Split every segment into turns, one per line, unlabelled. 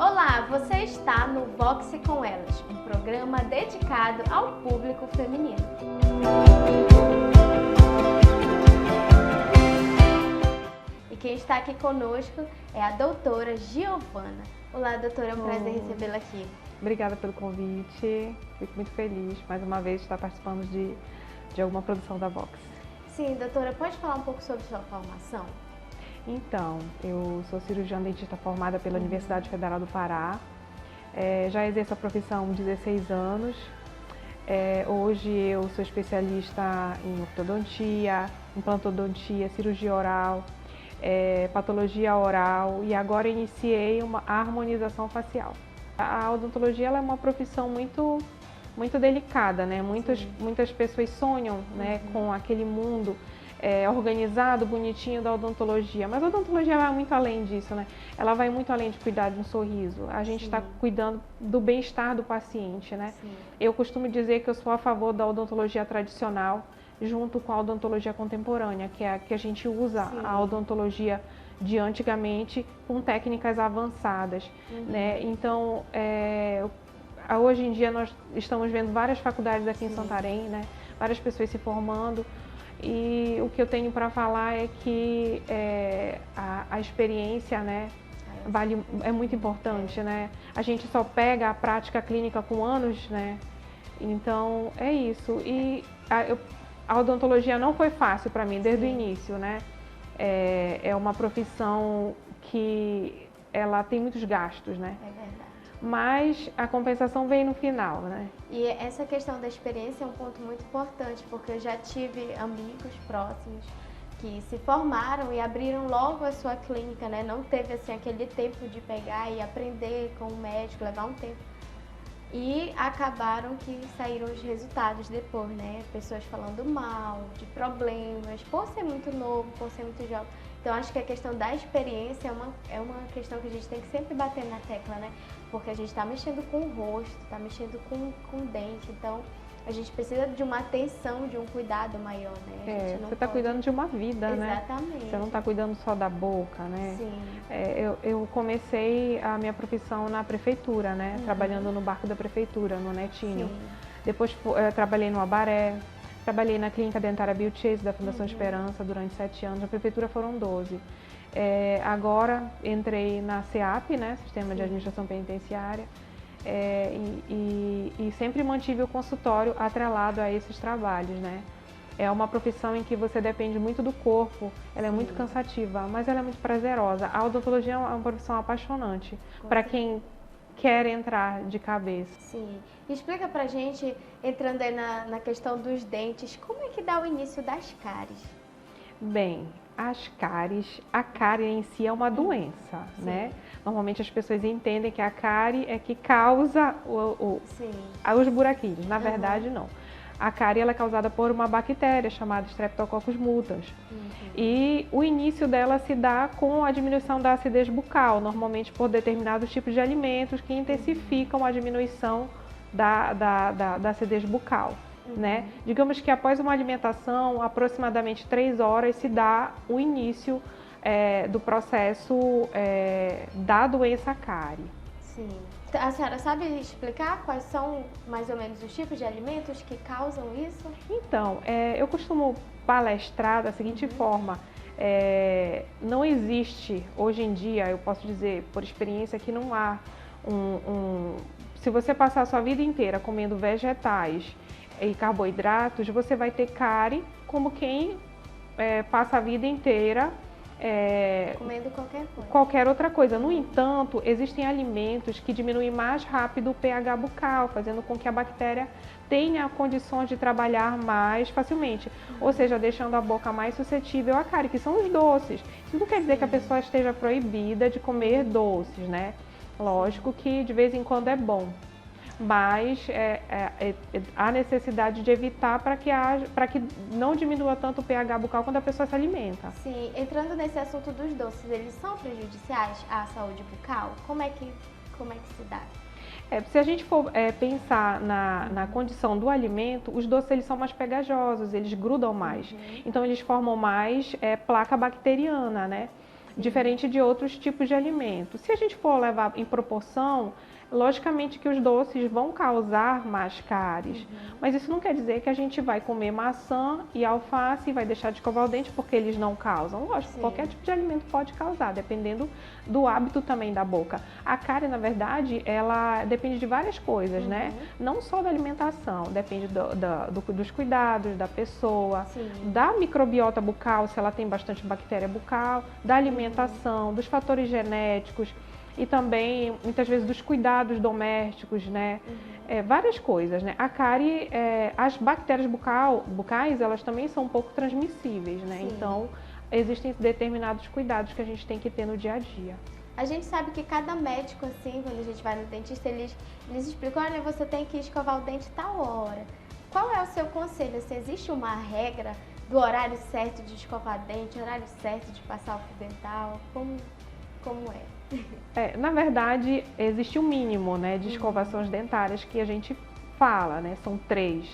Olá, você está no Voxe com Elas, um programa dedicado ao público feminino. E quem está aqui conosco é a doutora Giovana. Olá, doutora, é um prazer recebê-la aqui.
Obrigada pelo convite, fico muito feliz mais uma vez de estar participando de alguma produção da Vox.
Sim, doutora, pode falar um pouco sobre sua formação?
Então, eu sou cirurgiã dentista formada pela Universidade Federal do Pará, já exerço a profissão há 16 anos. Hoje eu sou especialista em ortodontia, implantodontia, cirurgia oral, patologia oral e agora iniciei a harmonização facial. A odontologia ela é uma profissão muito delicada, né? Muitas pessoas sonham, né, com aquele mundo organizado, bonitinho da odontologia, mas a odontologia vai muito além disso, né? Ela vai muito além de cuidar de um sorriso. A gente está cuidando do bem-estar do paciente, né? Sim. Eu costumo dizer que eu sou a favor da odontologia tradicional junto com a odontologia contemporânea, que é a que a gente usa. Sim. A odontologia de antigamente com técnicas avançadas, né? Então, hoje em dia nós estamos vendo várias faculdades aqui em Santarém, né? Várias pessoas se formando. E o que eu tenho para falar é que a experiência, né, é muito importante, né? A gente só pega a prática clínica com anos, né? Então é isso. E a odontologia não foi fácil para mim desde o início, né? É uma profissão que ela tem muitos gastos, né? É verdade. Mas a compensação vem no final, né?
E essa questão da experiência é um ponto muito importante, porque eu já tive amigos próximos que se formaram e abriram logo a sua clínica, né? Não teve assim aquele tempo de pegar e aprender com o médico, levar um tempo. E acabaram que saíram os resultados depois, né? Pessoas falando mal, de problemas, por ser muito novo, por ser muito jovem. Então, acho que a questão da experiência é uma questão que a gente tem que sempre bater na tecla, né? Porque a gente está mexendo com o rosto, está mexendo com o dente, então a gente precisa de uma atenção, de um cuidado maior, né?
Você está cuidando de uma vida, né?
Exatamente.
Você não está cuidando só da boca, né?
Sim.
Eu comecei a minha profissão na prefeitura, né? Trabalhando no barco da prefeitura, no Netinho. Sim. Depois trabalhei no Abaré, trabalhei na Clínica Dentária Biochase da Fundação Esperança durante 7 anos, na prefeitura foram 12. Agora entrei na SEAP, né? Sistema de Administração Penitenciária. E sempre mantive o consultório atrelado a esses trabalhos, né? É uma profissão em que você depende muito do corpo, ela é muito cansativa, mas ela é muito prazerosa. A odontologia é uma profissão apaixonante para quem quer entrar de cabeça.
Sim. E explica pra gente, entrando aí na questão dos dentes, como é que dá o início das cáries?
Bem, a cárie em si é uma doença, né? Normalmente as pessoas entendem que a cárie é que causa os buraquinhos. Na verdade, não. A cárie ela é causada por uma bactéria chamada Streptococcus mutans. E o início dela se dá com a diminuição da acidez bucal, normalmente por determinados tipos de alimentos que intensificam a diminuição da acidez bucal. Né? Digamos que após uma alimentação, aproximadamente 3 horas, se dá o início do processo da doença cárie. Sim.
A senhora sabe explicar quais são mais ou menos os tipos de alimentos que causam isso?
Então, eu costumo palestrar da seguinte forma. Não existe, hoje em dia, eu posso dizer por experiência que não há se você passar a sua vida inteira comendo vegetais e carboidratos, você vai ter cárie como quem passa a vida inteira
comendo qualquer coisa.
Qualquer outra coisa. No entanto, existem alimentos que diminuem mais rápido o pH bucal, fazendo com que a bactéria tenha condições de trabalhar mais facilmente, ou seja, deixando a boca mais suscetível à cárie, que são os doces. Isso não quer dizer que a pessoa esteja proibida de comer doces, né? Lógico que de vez em quando é bom, mas há necessidade de evitar para que não diminua tanto o pH bucal quando a pessoa se alimenta.
Sim, entrando nesse assunto dos doces, eles são prejudiciais à saúde bucal? Como é que se dá?
Se a gente for pensar na condição do alimento, os doces eles são mais pegajosos, eles grudam mais. Então eles formam mais placa bacteriana, né? diferente de outros tipos de alimentos. Se a gente for levar em proporção, logicamente que os doces vão causar mais cáries, mas isso não quer dizer que a gente vai comer maçã e alface e vai deixar de escovar o dente porque eles não causam. Lógico, qualquer tipo de alimento pode causar, dependendo do hábito também da boca. A cárie, na verdade, ela depende de várias coisas, né? Não só da alimentação, depende dos cuidados da pessoa, da microbiota bucal, se ela tem bastante bactéria bucal, da alimentação, dos fatores genéticos, e também, muitas vezes, dos cuidados domésticos, né? Várias coisas, né? A cárie, as bactérias bucais, elas também são um pouco transmissíveis, né? Então, existem determinados cuidados que a gente tem que ter no dia a dia.
A gente sabe que cada médico, assim, quando a gente vai no dentista, eles explicam, olha, você tem que escovar o dente tal hora. Qual é o seu conselho? Se existe uma regra do horário certo de escovar dente, horário certo de passar o fio dental? Como é?
Na verdade, existe um mínimo, né, de escovações dentárias que a gente fala, né? São 3.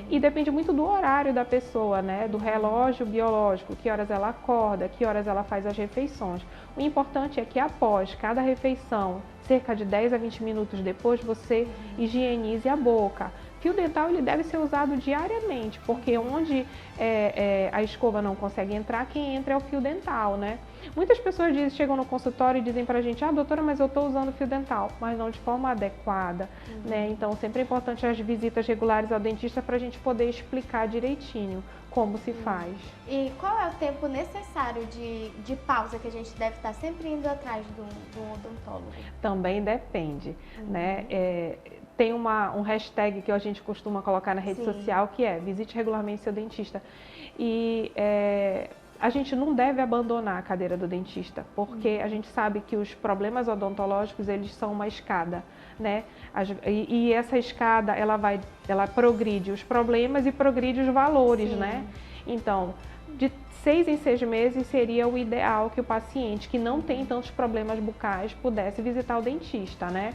E depende muito do horário da pessoa, né? Do relógio biológico, que horas ela acorda, que horas ela faz as refeições. O importante é que após cada refeição, cerca de 10 a 20 minutos depois, você higienize a boca. Fio dental ele deve ser usado diariamente, porque onde a escova não consegue entrar, quem entra é o fio dental, né? Muitas pessoas chegam no consultório e dizem pra gente, doutora, mas eu estou usando fio dental, mas não de forma adequada, né? Então sempre é importante as visitas regulares ao dentista para a gente poder explicar direitinho como se faz.
E qual é o tempo necessário de pausa que a gente deve estar sempre indo atrás do odontólogo?
Também depende, né? Tem um hashtag que a gente costuma colocar na rede social, que é visite regularmente seu dentista. E a gente não deve abandonar a cadeira do dentista, porque a gente sabe que os problemas odontológicos, eles são uma escada, né? E essa escada, ela progride os problemas e progride os valores, né? Então, de 6 em 6 meses seria o ideal que o paciente que não tem tantos problemas bucais pudesse visitar o dentista, né?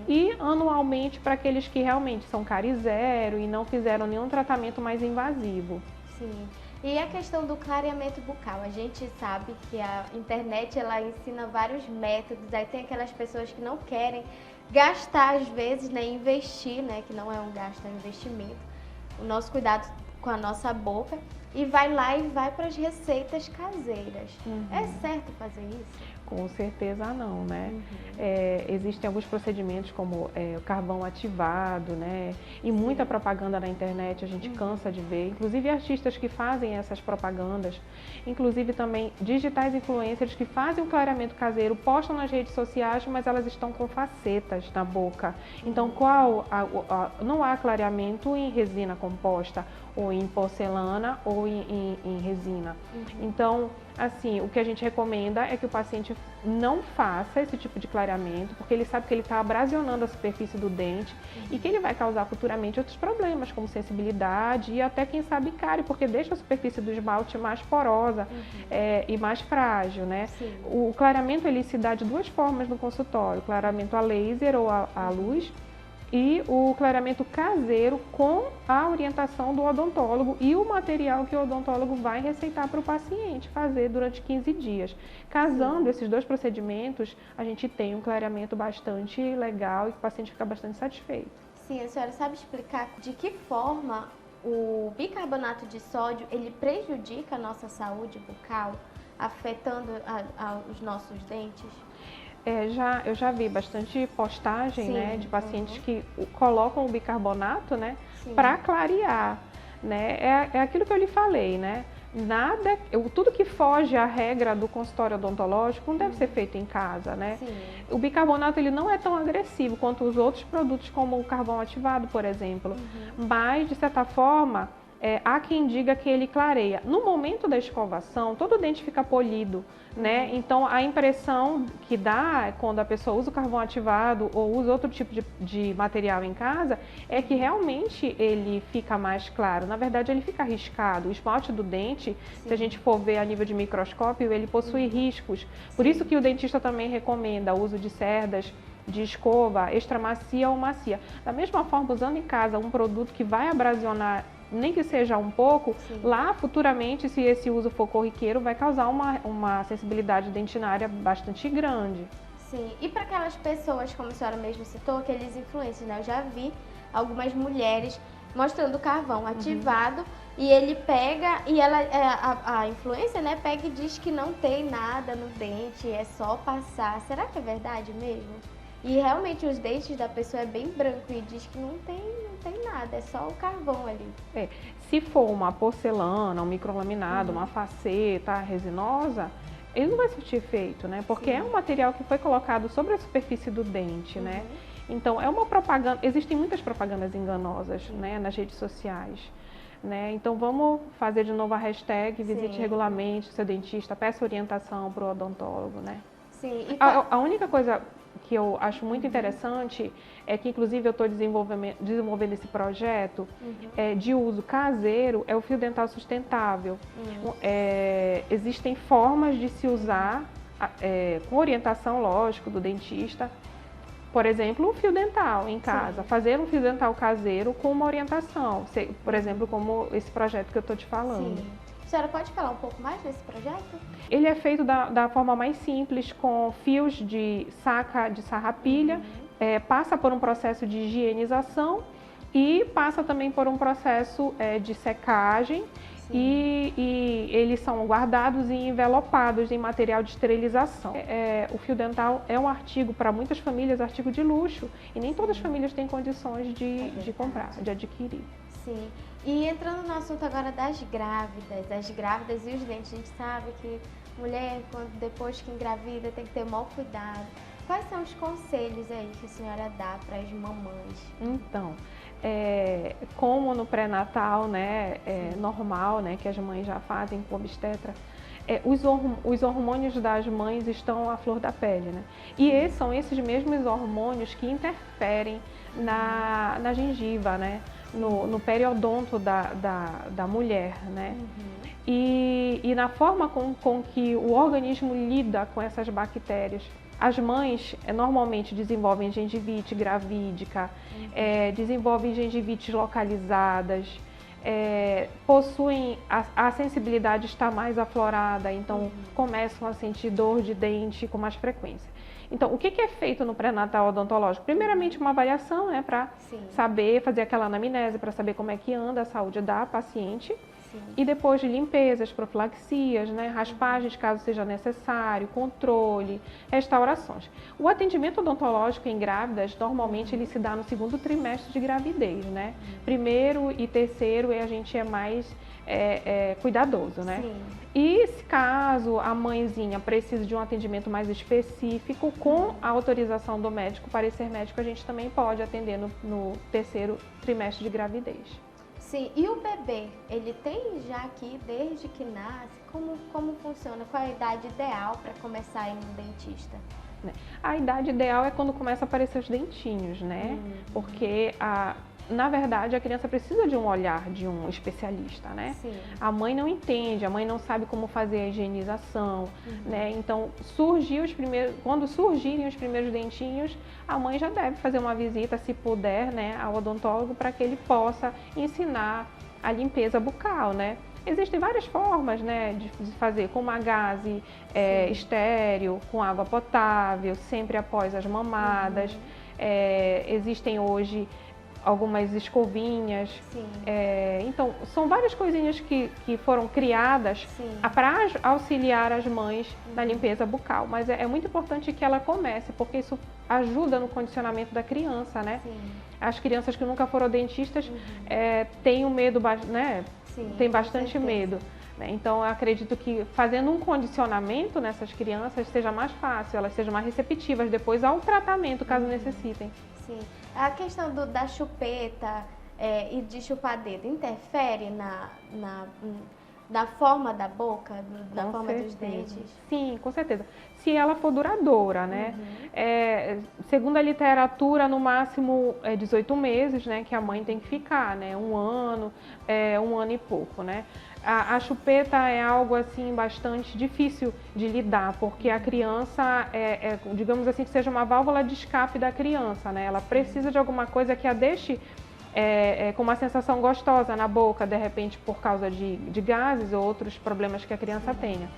E anualmente para aqueles que realmente são cárie zero e não fizeram nenhum tratamento mais invasivo.
Sim. E a questão do clareamento bucal, a gente sabe que a internet ela ensina vários métodos, aí tem aquelas pessoas que não querem gastar às vezes, né, investir, né, que não é um gasto, é um investimento, o nosso cuidado com a nossa boca e vai lá e vai para as receitas caseiras. É certo fazer isso?
Com certeza não, né? Existem alguns procedimentos como o carvão ativado, né? E muita propaganda na internet, a gente cansa de ver. Inclusive artistas que fazem essas propagandas, inclusive também digitais influencers que fazem o clareamento caseiro, postam nas redes sociais, mas elas estão com facetas na boca. Então, não há clareamento em resina composta, ou em porcelana, ou em resina. Então, assim, o que a gente recomenda é que o paciente não faça esse tipo de clareamento, porque ele sabe que ele está abrasionando a superfície do dente e que ele vai causar futuramente outros problemas, como sensibilidade e até, quem sabe, cárie, porque deixa a superfície do esmalte mais porosa e mais frágil, né? O clareamento, ele se dá de 2 formas no consultório, clareamento a laser ou a luz, e o clareamento caseiro com a orientação do odontólogo e o material que o odontólogo vai receitar para o paciente fazer durante 15 dias. Casando esses 2 procedimentos, a gente tem um clareamento bastante legal e o paciente fica bastante satisfeito.
Sim, a senhora sabe explicar de que forma o bicarbonato de sódio ele prejudica a nossa saúde bucal, afetando os nossos dentes?
Eu já vi bastante postagem, né, de pacientes que colocam o bicarbonato, né, para clarear, né? É aquilo que eu lhe falei, né? Tudo que foge à regra do consultório odontológico não deve ser feito em casa, né? O bicarbonato ele não é tão agressivo quanto os outros produtos, como o carvão ativado, por exemplo, mas de certa forma há quem diga que ele clareia. No momento da escovação, todo o dente fica polido, né? Então, a impressão que dá quando a pessoa usa o carvão ativado ou usa outro tipo de material em casa é que realmente ele fica mais claro. Na verdade, ele fica riscado. O esmalte do dente, se a gente for ver a nível de microscópio, ele possui riscos. Por isso que o dentista também recomenda o uso de cerdas de escova extra macia ou macia. Da mesma forma, usando em casa um produto que vai abrasionar nem que seja um pouco,
Sim.
lá futuramente, se esse uso for corriqueiro, vai causar uma sensibilidade dentinária bastante grande.
Sim, e para aquelas pessoas, como a senhora mesmo citou, aqueles influencers, né? Eu já vi algumas mulheres mostrando o carvão ativado e ele pega, e ela, a influencer, né, pega e diz que não tem nada no dente, é só passar. Será que é verdade mesmo? E realmente os dentes da pessoa é bem branco e diz que não tem nada, é só o carvão ali.
Se for uma porcelana, um microlaminado, uma faceta resinosa, ele não vai surtir efeito, né? Porque é um material que foi colocado sobre a superfície do dente, né? Então, é uma propaganda, existem muitas propagandas enganosas, né, nas redes sociais, né? Então, vamos fazer de novo a hashtag, visite regularmente o seu dentista, peça orientação para o odontólogo, né?
Sim.
A única coisa que eu acho muito interessante é que, inclusive, eu estou desenvolvendo esse projeto de uso caseiro, é o fio dental sustentável. Existem formas de se usar, com orientação, lógico, do dentista, por exemplo, o fio dental em casa, fazer um fio dental caseiro com uma orientação, por exemplo, como esse projeto que eu estou te falando.
Sim. A senhora pode falar um pouco mais desse projeto?
Ele é feito da forma mais simples, com fios de saca de sarrapilha, passa por um processo de higienização e passa também por um processo de secagem e eles são guardados e envelopados em material de esterilização. O fio dental é um artigo, para muitas famílias, artigo de luxo e nem todas as famílias têm condições de comprar, de adquirir.
Sim. E entrando no assunto agora das grávidas e os dentes, a gente sabe que mulher, depois que engravida, tem que ter o maior cuidado. Quais são os conselhos aí que a senhora dá para as mamães?
Então, como no pré-natal, né, normal, né, que as mães já fazem com obstetra, os hormônios das mães estão à flor da pele, né? E são esses mesmos hormônios que interferem na gengiva, né? No periodonto da mulher, né? E na forma com que o organismo lida com essas bactérias. As mães normalmente desenvolvem gengivite gravídica, desenvolvem gengivites localizadas, possuem a sensibilidade está mais aflorada, então começam a sentir dor de dente com mais frequência. Então, o que é feito no pré-natal odontológico? Primeiramente, uma avaliação, né, para saber, fazer aquela anamnese, para saber como é que anda a saúde da paciente. E depois de limpezas, profilaxias, né, raspagens, caso seja necessário, controle, restaurações. O atendimento odontológico em grávidas, normalmente, ele se dá no segundo trimestre de gravidez, né? Primeiro e terceiro, a gente é mais cuidadoso, né? E se caso a mãezinha precisa de um atendimento mais específico, com a autorização do médico, parecer médico, a gente também pode atender no terceiro trimestre de gravidez.
Sim, e o bebê, ele tem já aqui, desde que nasce, como funciona? Qual é a idade ideal para começar a ir no dentista?
A idade ideal é quando começa a aparecer os dentinhos, né? Porque, na verdade, a criança precisa de um olhar de um especialista, né? A mãe não entende, a mãe não sabe como fazer a higienização, né? Então, quando surgirem os primeiros dentinhos, a mãe já deve fazer uma visita, se puder, né, ao odontólogo, para que ele possa ensinar a limpeza bucal, né? Existem várias formas, né, de fazer, com uma gaze estéril, com água potável, sempre após as mamadas. Existem hoje algumas escovinhas. Então, são várias coisinhas que foram criadas para auxiliar as mães na limpeza bucal. Mas é muito importante que ela comece, porque isso ajuda no condicionamento da criança, né? As crianças que nunca foram dentistas têm um medo, né? Tem bastante medo. Então, eu acredito que fazendo um condicionamento nessas crianças seja mais fácil, elas sejam mais receptivas depois ao tratamento, caso necessitem.
Sim. A questão da chupeta e de chupar dedo interfere na forma da boca, na forma dos dentes?
Sim, com certeza. Se ela for duradoura, né? Segundo a literatura, no máximo 18 meses, né, que a mãe tem que ficar, né? Um ano e pouco, né? A chupeta é algo assim bastante difícil de lidar, porque a criança digamos assim, que seja uma válvula de escape da criança, né? Ela precisa de alguma coisa que a deixe com uma sensação gostosa na boca, de repente por causa de gases ou outros problemas que a criança tenha,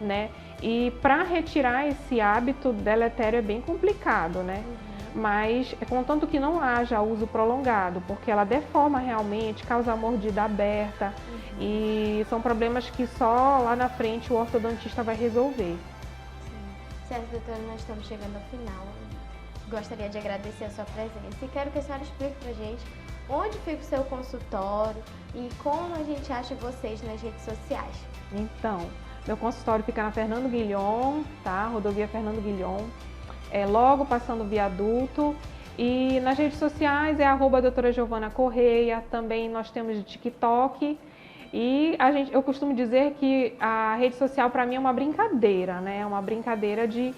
né? E para retirar esse hábito deletério é bem complicado, né? Mas contanto que não haja uso prolongado, porque ela deforma realmente, causa mordida aberta e são problemas que só lá na frente o ortodontista vai resolver.
Certo, doutora, nós estamos chegando ao final. Gostaria de agradecer a sua presença e quero que a senhora explique pra gente onde fica o seu consultório e como a gente acha vocês nas redes sociais.
Então, meu consultório fica na Fernando Guilhom, tá? Rodovia Fernando Guilhom, logo passando o viaduto. E nas redes sociais é @doutora Giovana Correia, também nós temos de TikTok. E eu costumo dizer que a rede social para mim é uma brincadeira, né? É uma brincadeira de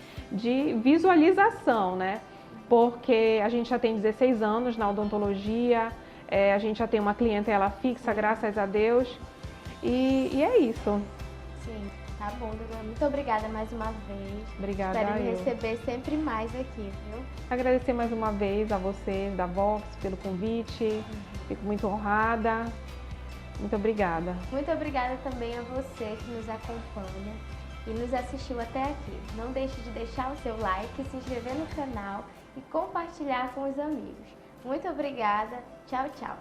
visualização, né? Porque a gente já tem 16 anos na odontologia, a gente já tem uma clientela fixa, graças a Deus. E é isso.
Sim, tá bom, doutora. Muito obrigada mais uma vez.
Obrigada.
Espero me receber sempre mais aqui, viu?
Agradecer mais uma vez a você, da Vox, pelo convite. Fico muito honrada. Muito obrigada.
Muito obrigada também a você que nos acompanha e nos assistiu até aqui. Não deixe de deixar o seu like, se inscrever no canal e compartilhar com os amigos. Muito obrigada. Tchau, tchau.